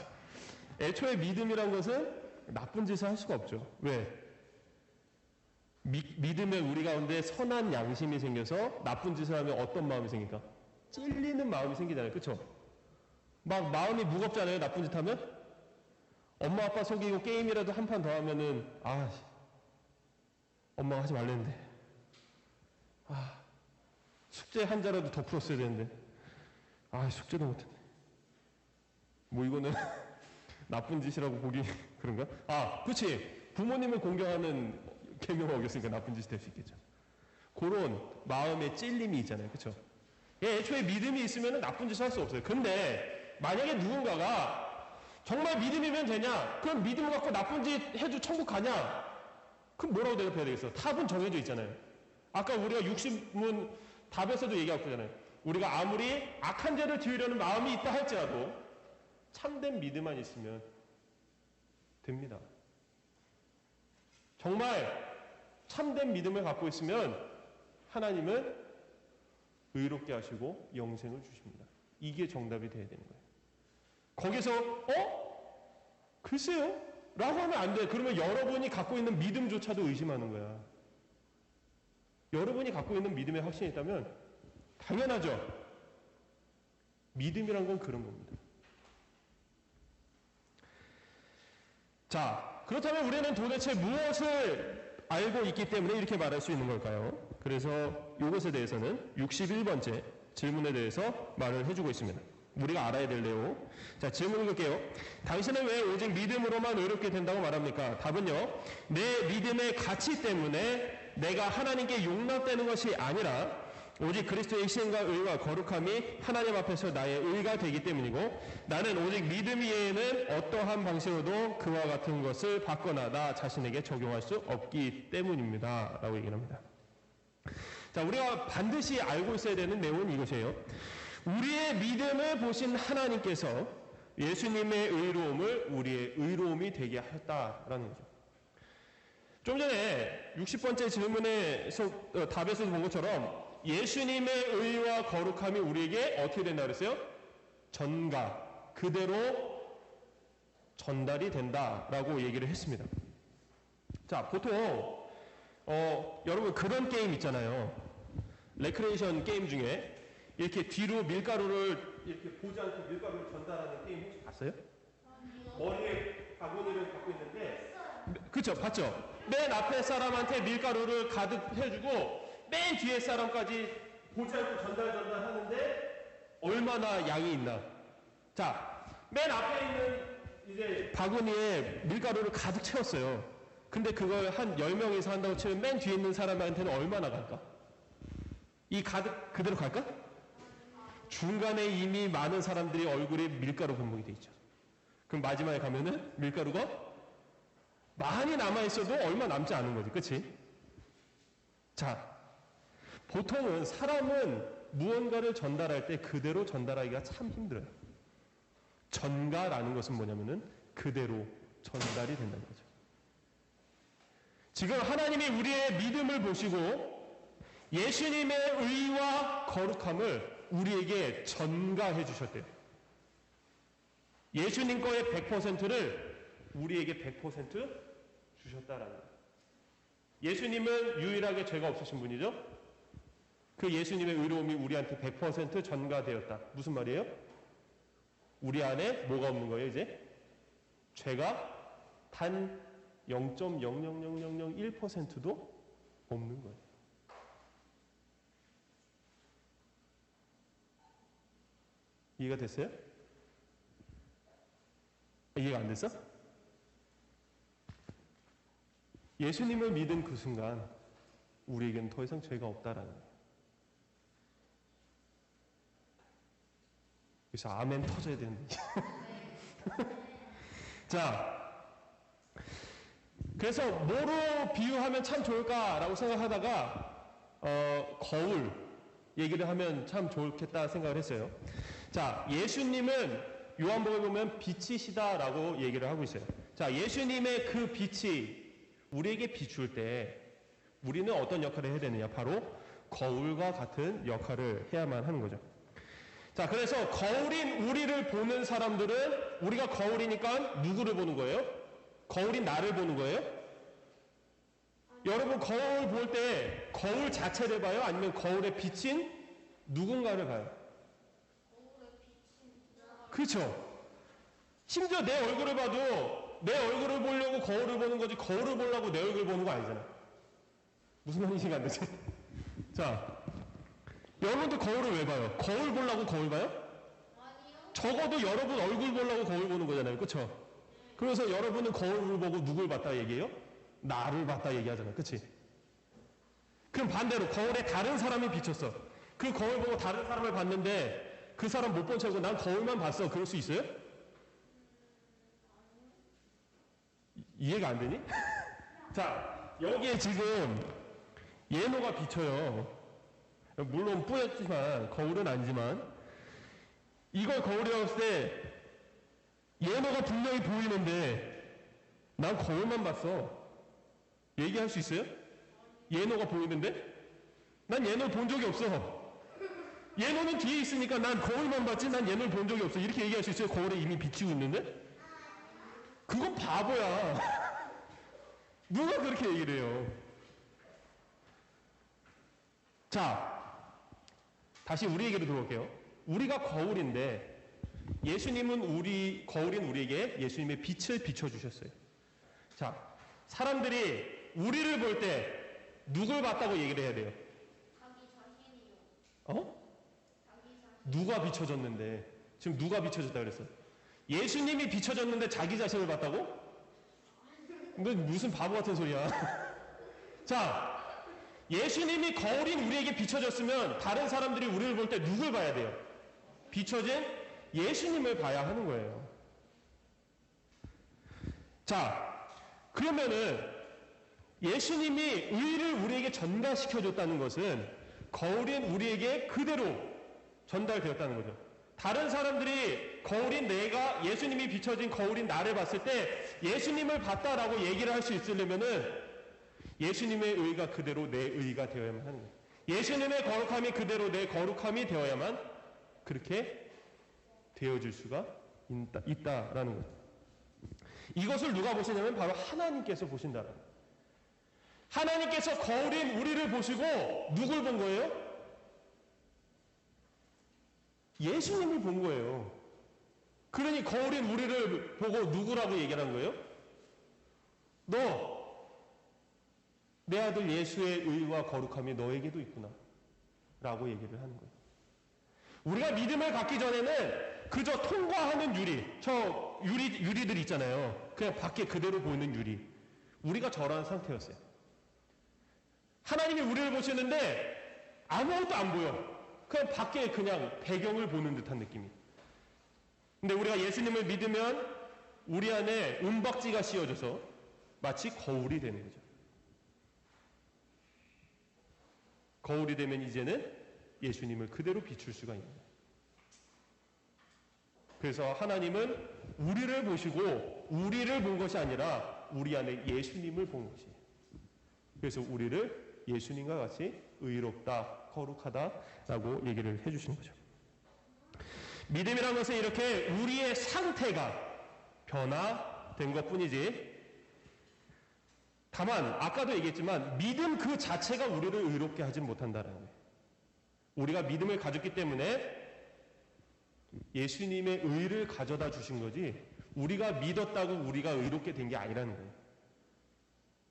애초에 믿음이란 것은 나쁜 짓을 할 수가 없죠. 왜? 믿으면 우리 가운데 선한 양심이 생겨서 나쁜 짓을 하면 어떤 마음이 생길까? 찔리는 마음이 생기잖아요. 그쵸? 막 마음이 무겁잖아요. 나쁜 짓 하면? 엄마 아빠 속이고 게임이라도 한 판 더 하면은, 엄마가 하지 말랬는데, 숙제 한 자라도 더 풀었어야 되는데. 아, 숙제도 못했네. 뭐 이거는 나쁜 짓이라고 보기 그런가? 아, 그렇지. 부모님을 공경하는 계명을 어겼으니까 나쁜 짓이 될 수 있겠죠. 그런 마음의 찔림이 있잖아요. 그렇죠? 예, 애초에 믿음이 있으면 나쁜 짓을 할 수 없어요. 근데 만약에 누군가가 정말 믿음이면 되냐? 그럼 믿음을 갖고 나쁜 짓 해도 천국 가냐? 그럼 뭐라고 대답해야 되겠어? 답은 정해져 있잖아요. 아까 우리가 60문 답에서도 얘기하고 있잖아요. 우리가 아무리 악한 죄를 지으려는 마음이 있다 할지라도 참된 믿음만 있으면 됩니다. 정말 참된 믿음을 갖고 있으면 하나님은 의롭게 하시고 영생을 주십니다. 이게 정답이 돼야 되는 거예요. 거기서 글쎄요? 라고 하면 안 돼. 그러면 여러분이 갖고 있는 믿음조차도 의심하는 거야. 여러분이 갖고 있는 믿음에 확신이 있다면 당연하죠. 믿음이란 건 그런 겁니다. 자, 그렇다면 우리는 도대체 무엇을 알고 있기 때문에 이렇게 말할 수 있는 걸까요? 그래서 이것에 대해서는 61번째 질문에 대해서 말을 해주고 있습니다. 우리가 알아야 될 내용. 자, 질문 읽을게요. 당신은 왜 오직 믿음으로만 의롭게 된다고 말합니까? 답은요. 내 믿음의 가치 때문에 내가 하나님께 용납되는 것이 아니라 오직 그리스도의 희생과 의와 거룩함이 하나님 앞에서 나의 의가 되기 때문이고 나는 오직 믿음 외에는 어떠한 방식으로도 그와 같은 것을 받거나 나 자신에게 적용할 수 없기 때문입니다. 라고 얘기를 합니다. 자, 우리가 반드시 알고 있어야 되는 내용은 이것이에요. 우리의 믿음을 보신 하나님께서 예수님의 의로움을 우리의 의로움이 되게 하였다라는 거죠. 좀 전에 60번째 질문에서 답에서 본 것처럼 예수님의 의와 거룩함이 우리에게 어떻게 된다 그랬어요? 전가, 그대로 전달이 된다라고 얘기를 했습니다. 자, 보통 여러분 그런 게임 있잖아요. 레크레이션 게임 중에 이렇게 뒤로 밀가루를 이렇게 보지 않고 밀가루를 전달하는 게임 혹시 봤어요? 머리에 바구니를 갖고 있는데, 그쵸, 봤죠? 맨 앞에 사람한테 밀가루를 가득 해주고 맨 뒤에 사람까지 보지 않고 전달하는데 얼마나 양이 있나? 자, 맨 앞에 있는 이제 바구니에 밀가루를 가득 채웠어요. 근데 그걸 한 10명이서 한다고 치면 맨 뒤에 있는 사람한테는 얼마나 갈까? 이 가득 그대로 갈까? 중간에 이미 많은 사람들이 얼굴에 밀가루 분무기 돼 있죠. 그럼 마지막에 가면은 밀가루가 많이 남아있어도 얼마 남지 않은 거지. 그치? 자, 보통은 사람은 무언가를 전달할 때 그대로 전달하기가 참 힘들어요. 전가라는 것은 뭐냐면은 그대로 전달이 된다는 거죠. 지금 하나님이 우리의 믿음을 보시고 예수님의 의와 거룩함을 우리에게 전가해 주셨대요. 예수님 거의 100%를 우리에게 100% 주셨다라는 거예요. 예수님은 유일하게 죄가 없으신 분이죠. 그 예수님의 의로움이 우리한테 100% 전가되었다. 무슨 말이에요? 우리 안에 뭐가 없는 거예요, 이제? 죄가 단 0.00001%도 없는 거예요. 이해가 됐어요? 이해가 안 됐어? 예수님을 믿은 그 순간 우리에게는 더 이상 죄가 없다라는 거예요. 그래서 아멘 터져야 되는데. 자, 그래서 뭐로 비유하면 참 좋을까라고 생각하다가 거울 얘기를 하면 참 좋겠다 생각을 했어요. 자, 예수님은 요한복음에 보면 빛이시다라고 얘기를 하고 있어요. 자, 예수님의 그 빛이 우리에게 비출 때 우리는 어떤 역할을 해야 되느냐? 바로 거울과 같은 역할을 해야만 하는 거죠. 자, 그래서 거울인 우리를 보는 사람들은 우리가 거울이니까 누구를 보는 거예요? 거울인 나를 보는 거예요? 여러분 거울 볼 때 거울 자체를 봐요? 아니면 거울에 비친 누군가를 봐요? 그렇죠? 심지어 내 얼굴을 봐도 내 얼굴을 보려고 거울을 보는 거지 거울을 보려고 내 얼굴을 보는 거 아니잖아. 무슨 말인지 안 되지? 자, 여러분들 거울을 왜 봐요? 거울 보려고 거울 봐요? 적어도 여러분 얼굴 보려고 거울 보는 거잖아요. 그렇죠? 그래서 여러분은 거울을 보고 누굴 봤다 얘기해요? 나를 봤다 얘기하잖아요. 그렇지? 그럼 반대로 거울에 다른 사람이 비쳤어. 그 거울 보고 다른 사람을 봤는데 그 사람 못 본 척하고 난 거울만 봤어. 그럴 수 있어요? 이해가 안 되니? 자, 여기에 지금 예노가 비쳐요. 물론 뿌였지만 거울은 아니지만 이걸 거울이라고 했을 때 예노가 분명히 보이는데 난 거울만 봤어. 얘기할 수 있어요? 예노가 보이는데? 난 예노를 본 적이 없어. 예노는 뒤에 있으니까 난 거울만 봤지 난 예노를 본 적이 없어. 이렇게 얘기할 수 있어요? 거울에 이미 비치고 있는데? 그건 바보야. 누가 그렇게 얘기를 해요? 자, 다시 우리에게로 들어올게요. 우리가 거울인데 예수님은 거울인 우리에게 예수님의 빛을 비춰주셨어요. 자, 사람들이 우리를 볼 때 누굴 봤다고 얘기를 해야 돼요? 자기 자신이요. 어? 누가 비춰졌는데? 지금 누가 비춰졌다 그랬어? 예수님이 비춰졌는데 자기 자신을 봤다고? 너 무슨 바보 같은 소리야. 자, 예수님이 거울인 우리에게 비춰졌으면 다른 사람들이 우리를 볼 때 누굴 봐야 돼요? 비춰진 예수님을 봐야 하는 거예요. 자, 그러면은 예수님이 의를 우리에게 전달시켜줬다는 것은 거울인 우리에게 그대로 전달되었다는 거죠. 다른 사람들이 거울인 내가 예수님이 비춰진 거울인 나를 봤을 때 예수님을 봤다라고 얘기를 할 수 있으려면은 예수님의 의가 그대로 내 의가 되어야만 하는 거예요. 예수님의 거룩함이 그대로 내 거룩함이 되어야만 그렇게 되어질 수가 있다라는 거예요. 이것을 누가 보시냐면 바로 하나님께서 보신다라는 거예요. 하나님께서 거울인 우리를 보시고 누굴 본 거예요? 예수님을 본 거예요. 그러니 거울인 우리를 보고 누구라고 얘기를 한 거예요? 너, 내 아들 예수의 의와 거룩함이 너에게도 있구나 라고 얘기를 하는 거예요. 우리가 믿음을 갖기 전에는 그저 통과하는 유리들 있잖아요. 그냥 밖에 그대로 보이는 유리. 우리가 저런 상태였어요. 하나님이 우리를 보시는데 아무것도 안 보여. 그냥 밖에 그냥 배경을 보는 듯한 느낌이. 근데 우리가 예수님을 믿으면 우리 안에 은박지가 씌워져서 마치 거울이 되는 거죠. 거울이 되면 이제는 예수님을 그대로 비출 수가 있는 거예요. 그래서 하나님은 우리를 보시고 우리를 본 것이 아니라 우리 안에 예수님을 본 것이에요. 그래서 우리를 예수님과 같이 의롭다, 거룩하다라고 얘기를 해주시는 거죠. 믿음이라는 것은 이렇게 우리의 상태가 변화된 것뿐이지 다만 아까도 얘기했지만 믿음 그 자체가 우리를 의롭게 하지 못한다는 거예요. 우리가 믿음을 가졌기 때문에 예수님의 의를 가져다 주신 거지 우리가 믿었다고 우리가 의롭게 된 게 아니라는 거예요.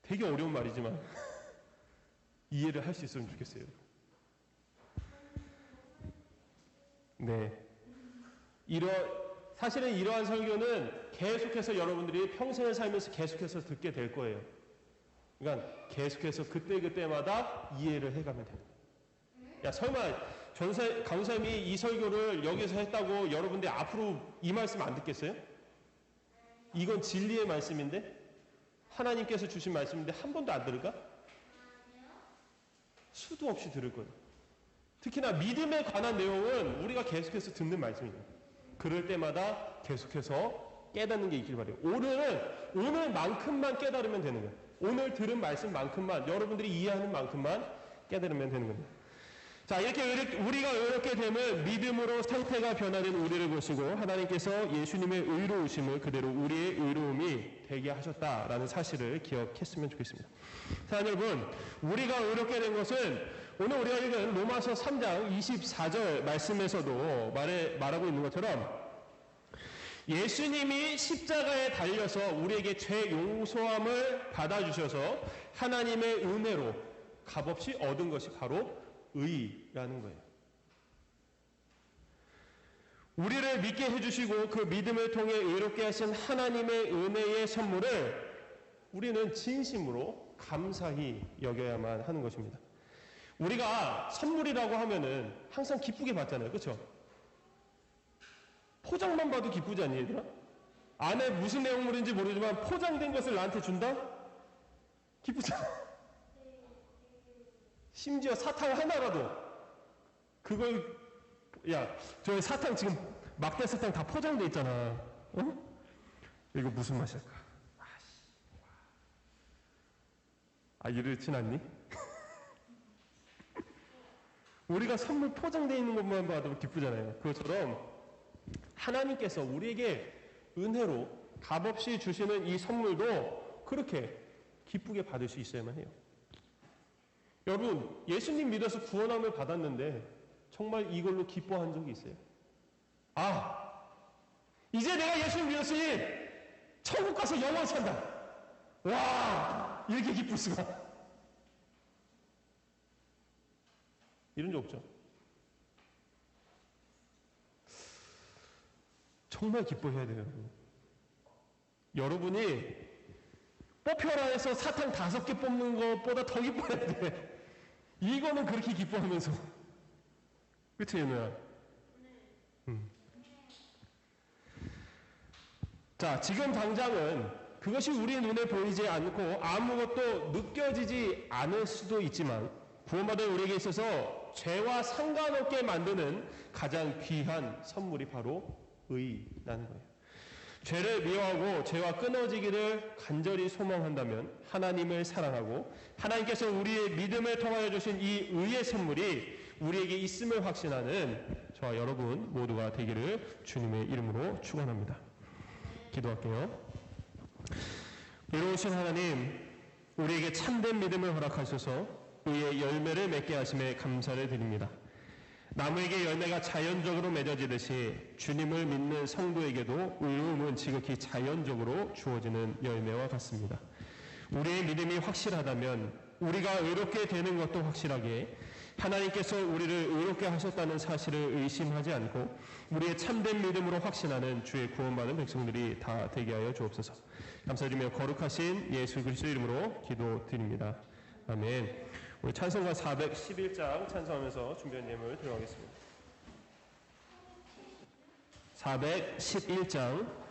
되게 어려운 말이지만 이해를 할 수 있으면 좋겠어요. 네. 사실은 이러한 설교는 계속해서 여러분들이 평생을 살면서 계속해서 듣게 될 거예요. 그러니까 계속해서 그때그때마다 이해를 해가면 됩니다. 야, 설마 강사님이 이 설교를 여기서 했다고 여러분들이 앞으로 이 말씀 안 듣겠어요? 이건 진리의 말씀인데? 하나님께서 주신 말씀인데 한 번도 안 들을까? 수도 없이 들을 거예요. 특히나 믿음에 관한 내용은 우리가 계속해서 듣는 말씀이에요. 그럴 때마다 계속해서 깨닫는 게 있길 바라요. 오늘만큼만 깨달으면 되는 거예요. 오늘 들은 말씀만큼만 여러분들이 이해하는 만큼만 깨달으면 되는 겁니다. 자, 이렇게 우리가 의롭게 되면 믿음으로 상태가 변화된 우리를 보시고 하나님께서 예수님의 의로우심을 그대로 우리의 의로움이 되게 하셨다라는 사실을 기억했으면 좋겠습니다. 자, 여러분, 우리가 의롭게 된 것은 오늘 우리가 읽은 로마서 3장 24절 말씀에서도 말하고 있는 것처럼 예수님이 십자가에 달려서 우리에게 죄 용서함을 받아주셔서 하나님의 은혜로 값없이 얻은 것이 바로 의라는 거예요. 우리를 믿게 해주시고 그 믿음을 통해 의롭게 하신 하나님의 은혜의 선물을 우리는 진심으로 감사히 여겨야만 하는 것입니다. 우리가 선물이라고 하면은 항상 기쁘게 받잖아요. 그렇죠? 포장만 봐도 기쁘지 않니, 얘들아? 안에 무슨 내용물인지 모르지만 포장된 것을 나한테 준다? 기쁘잖아. 심지어 사탕 하나라도 그걸, 야, 저 사탕 지금 막대 사탕 다 포장돼 있잖아. 어? 이거 무슨 맛일까? 이렇진 않니? 우리가 선물 포장되어 있는 것만 봐도 기쁘잖아요. 그것처럼 하나님께서 우리에게 은혜로 값없이 주시는 이 선물도 그렇게 기쁘게 받을 수 있어야만 해요. 여러분, 예수님 믿어서 구원함을 받았는데 정말 이걸로 기뻐한 적이 있어요? 이제 내가 예수님 믿었으니 천국 가서 영원 산다. 와, 이렇게 기쁠 수가. 이런 적 없죠? 정말 기뻐해야 돼요. 여러분이 뽑혀라 해서 사탕 5개 뽑는 것보다 더 기뻐해야 돼. 이거는 그렇게 기뻐하면서. 그치, 얘들아? 자, 지금 당장은 그것이 우리 눈에 보이지 않고 아무것도 느껴지지 않을 수도 있지만 구원받은 우리에게 있어서 죄와 상관없게 만드는 가장 귀한 선물이 바로 의라는 거예요. 죄를 미워하고 죄와 끊어지기를 간절히 소망한다면 하나님을 사랑하고 하나님께서 우리의 믿음을 통하여 주신 이 의의 선물이 우리에게 있음을 확신하는 저와 여러분 모두가 되기를 주님의 이름으로 축원합니다. 기도할게요. 이로우신 하나님, 우리에게 참된 믿음을 허락하셔서 의의 열매를 맺게 하심에 감사를 드립니다. 나무에게 열매가 자연적으로 맺어지듯이 주님을 믿는 성도에게도 의로움은 지극히 자연적으로 주어지는 열매와 같습니다. 우리의 믿음이 확실하다면 우리가 의롭게 되는 것도 확실하게 하나님께서 우리를 의롭게 하셨다는 사실을 의심하지 않고 우리의 참된 믿음으로 확신하는 주의 구원받은 백성들이 다 되게 하여 주옵소서. 감사드리며 거룩하신 예수 그리스도 이름으로 기도드립니다. 아멘. 우리 찬송가 411장 찬송하면서 준비한 예물 들어가겠습니다. 411장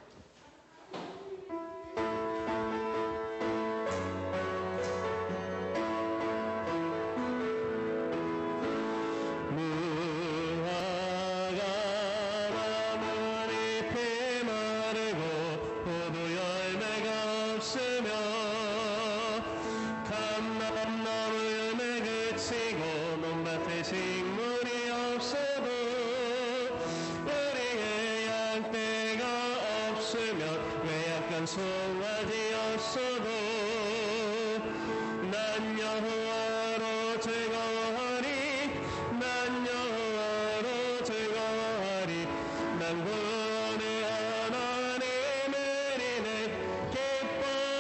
송아지였어도 난 여호와로 즐거워하리 난 여호와로 즐거워하리 난 구원의 하나님을 인해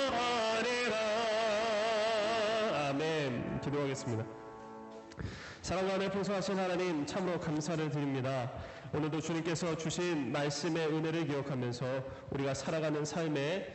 기뻐하리라. 아멘. 기도하겠습니다. 사랑과 은혜 풍성하신 하나님 참으로 감사를 드립니다. 오늘도 주님께서 주신 말씀의 은혜를 기억하면서 우리가 살아가는 삶에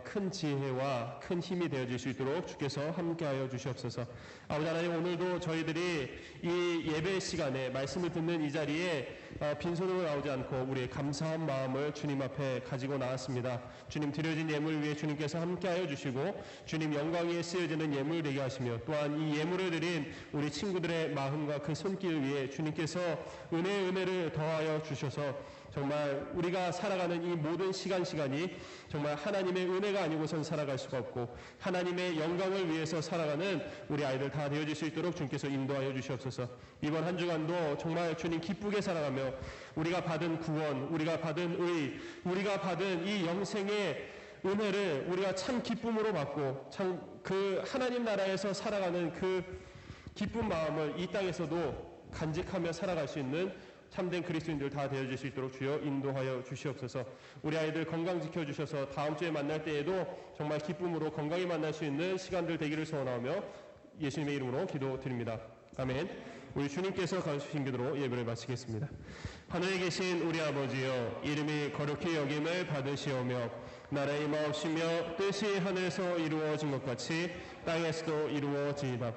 큰 지혜와 큰 힘이 되어질 수 있도록 주께서 함께하여 주시옵소서. 아버지 하나님, 오늘도 저희들이 이 예배 시간에 말씀을 듣는 이 자리에 빈손으로 나오지 않고 우리의 감사한 마음을 주님 앞에 가지고 나왔습니다. 주님 드려진 예물 위에 주님께서 함께하여 주시고 주님 영광 위에 쓰여지는 예물 되게 하시며 또한 이 예물을 드린 우리 친구들의 마음과 그 손길 위에 주님께서 은혜를 더하여 주셔서 정말 우리가 살아가는 이 모든 시간이 정말 하나님의 은혜가 아니고선 살아갈 수가 없고 하나님의 영광을 위해서 살아가는 우리 아이들 다 되어질 수 있도록 주님께서 인도하여 주시옵소서. 이번 한 주간도 정말 주님 기쁘게 살아가며 우리가 받은 구원, 우리가 받은 의, 우리가 받은 이 영생의 은혜를 우리가 참 기쁨으로 받고 참 그 하나님 나라에서 살아가는 그 기쁜 마음을 이 땅에서도 간직하며 살아갈 수 있는 참된 그리스도인들 다 되어질 수 있도록 주여 인도하여 주시옵소서. 우리 아이들 건강 지켜주셔서 다음 주에 만날 때에도 정말 기쁨으로 건강히 만날 수 있는 시간들 되기를 소원하며 예수님의 이름으로 기도드립니다. 아멘. 우리 주님께서 가르치신 기도로 예배를 마치겠습니다. 하늘에 계신 우리 아버지여, 이름이 거룩히 여김을 받으시오며 나라의 임하옵시며 뜻이 하늘에서 이루어진 것 같이 땅에서도 이루어지이다.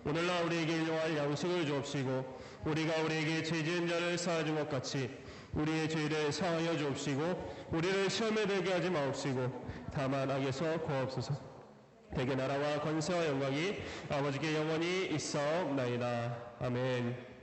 오늘날 우리에게 일용할 양식을 주옵시고 우리가 우리에게 죄 지은 자를 사하준 것 같이 우리의 죄를 사하여 주옵시고 우리를 시험에 들게 하지 마옵시고 다만 악에서 구하옵소서. 대개 나라와 권세와 영광이 아버지께 영원히 있사옵나이다. 아멘.